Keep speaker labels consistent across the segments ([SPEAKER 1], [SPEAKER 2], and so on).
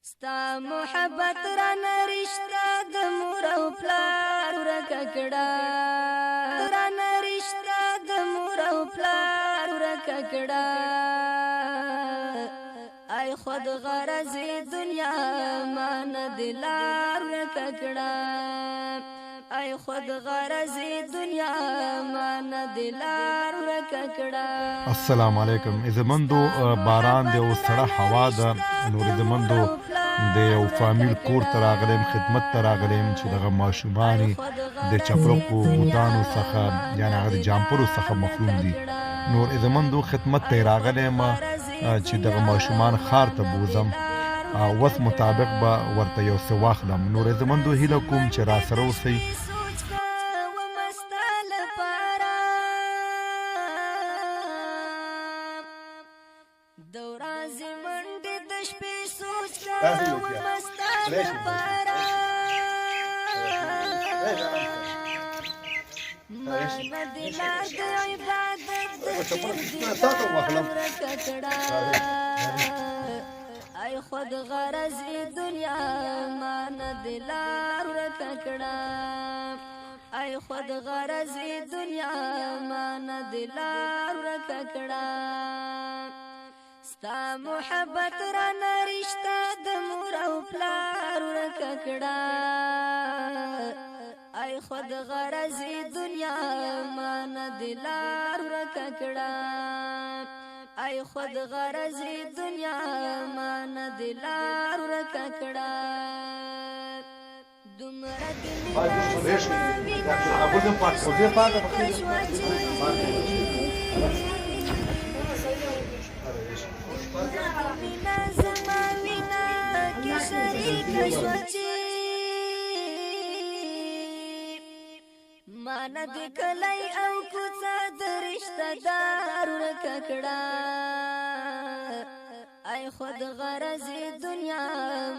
[SPEAKER 1] ستا محبت را نرشتا د مور او پلار ورکه کړه را نرشتا د مور او پلار ورکه کړه ای خود غرض دنیا مان دلار ورکه کړه ای خود غرض دنیا مان دلار ورکه کړه.
[SPEAKER 2] السلام علیکم. زمندو باران دی او سړه هوا ده نور زمندو د یو فامیل کور ته راغلم خدمت ته راغلم چې دغه ماشومانې د چپرکو بوتانو څخه یعنې هغه د جامپرو څخه محروم دي. نور زمندو خدمت ته راغلم چې دغه ماشومان ښار ته بوزم وس مطابق به ورته یو څه واخلم. نور زمندو هیله کوم چې را سره اوسئ.
[SPEAKER 1] ای خود غرض دنیا مان دلار ورکه کړه ای خود غرض دنیا مان دلار ورکه کړه ستا محبت را نرشتا د مور او پلار ورکه کړه ای خود غرض دنیا مان دلار ورکه کړه ای خود غرض دنیا مان دلار ورکه کړه دومره دلی مانا د کلی او کوڅه د رشتہ دار ورکه کړه ای خود غرض دنیا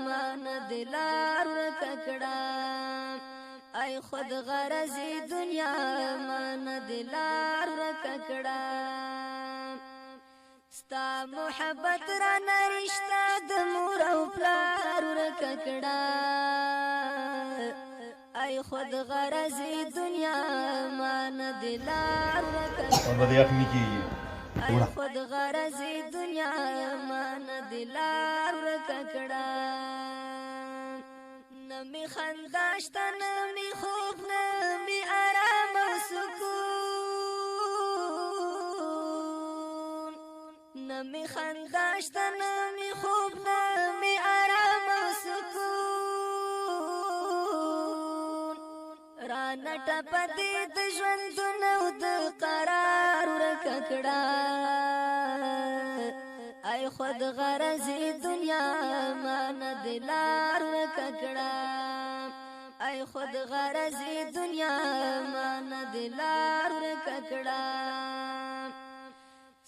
[SPEAKER 1] مانا دلار ورکه کړه ای خود غرض دنیا مانا دلار ورکه کړه ستا محبت را نرشتا د مور او پلار ورکه کړه ای خود غرض دنیا مان دلار ورکه ای خود غرض دنیا مان دلار ورکه کړه نمی خنداشت نمی خوب نمی آرام او سکون نمی خنداشت نمی خوب نمی آرام او سکون رانا ټپدې د ژوندونه او د قرار ورکه کړه ای خود غرض دنیا مان دلار ورکه کړه ای خود غرض دنیا مان دلار ورکه کړه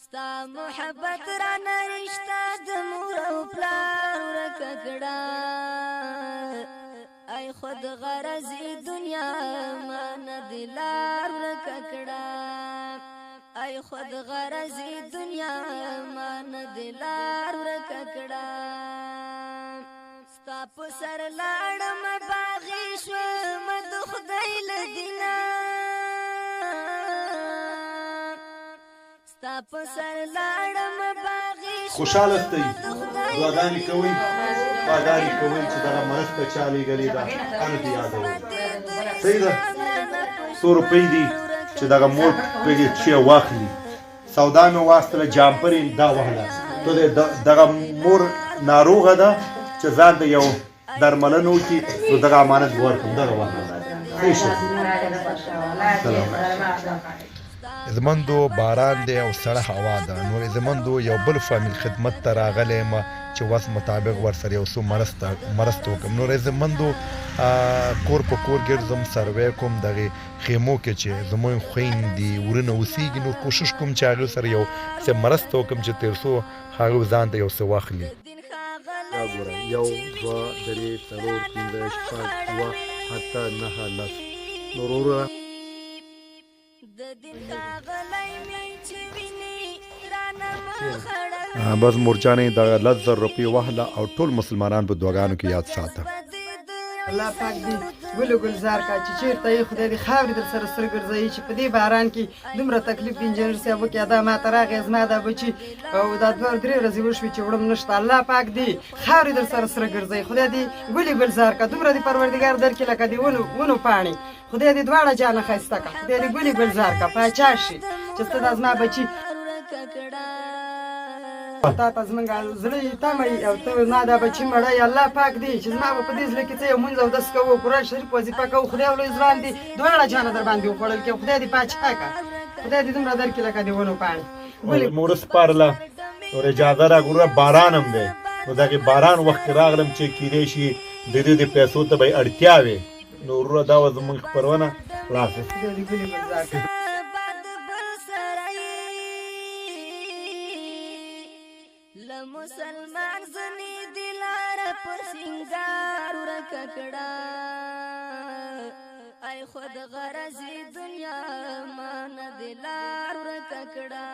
[SPEAKER 1] ستا محبت را نرشتا د مور او پلار ورکه کړه ای خود غرض دنیا مان دلار ورکه کړه ای خود غرض دنیا مان دلار ورکه کړه ستا په سر لاړم باغی شوم د خدای له دینه ستا په سر لاړم باغی
[SPEAKER 2] خوشحال استئ دعاګانې کوئ دعاګانې کوئ چې دغه مرسته چا لېږلې ده هغه دې یادوئ. صحیح ده 100 روپۍ دي چې دغه مور پرې چې واخلي سودا مې واستله جامپر یې دا وهله تو دغه مور ناروغه ده چې ځان د یو درملنه وکړي نو دغه امانت به ورکړم دغه واخله. زمندو باران دی او سړه هوا ده. نور زمندو یو بل فامیل خدمت ته راغلی یم چې وس مطابق ورسره یو څه مرسته وکړم. نور زمندو کور په کور ګرځم سروې کوم دغې خیمو کې چې زموږ خویندې ورونه اوسېږي نو کوشش کوم چې هغې سره یو څه مرسته وکړم چې تر څو هغه ځان ته یو څه واخلي. دا ګوره 1 2 3 4 5 6 7 حتی 9 10 نور وروره
[SPEAKER 1] د دین ښاغلی مې چې ویني رانه مخړه
[SPEAKER 2] بس مورجانې د 10,000 روپۍ واخله او ټول مسلمانان په دعاګانو کې یاد ساته.
[SPEAKER 3] الله پاک دې ګل ګلزار کا چې چیرته یې خدای دې خاورې در سره سره ګرځوي چې په دې باران کې دومره تکلیف د انجینر صاحب وکړي دا ماته راغی زما دا بچي او دا 2-3 ورځې وشوې چې وړم نشته. الله پاک دې خاورې در سره سره ګرځوي. خدای دې ګل ګلزار کا دومره دې پروردګار درکړي لکه دې ونو پاڼې. خدای دې دواړه جانه ښایسته کا. خدای دې ګل ګلزار کا پاچا شي چې ته دا زما بچي تا ته زمونږ زړه تمه او ته ما دا بچي مړی. الله پاک دی چې زما به په دې زړه کې څه یو مونځ او دس کوو قرآن شریف وظیفه کوو خدای ولې ځوان دي دواړه جانه در باندې وخوړل کې خدای دې پاچا کا. خدای دې دومره درکړي لکه دې ونو پاڼې.
[SPEAKER 4] مورس پارله اور اجازه را ګوره باران هم دی نو دغه باران وخت راغلم چې کیدای شي د دې د پیسو ته به اړتیا وي نو وروره دا وه زموږ خپرونه خلاصه.
[SPEAKER 3] خدای دې ګلې ګلزار کړي.
[SPEAKER 1] مسلمان زنی دلار پر سنگار ورکا کڑا ای خود غرضی دنیا مان دلار ورکا کڑا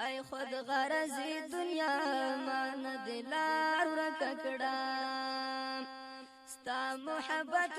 [SPEAKER 1] ای خود غرضی دنیا مان دلار ورکا کڑا ستا محبت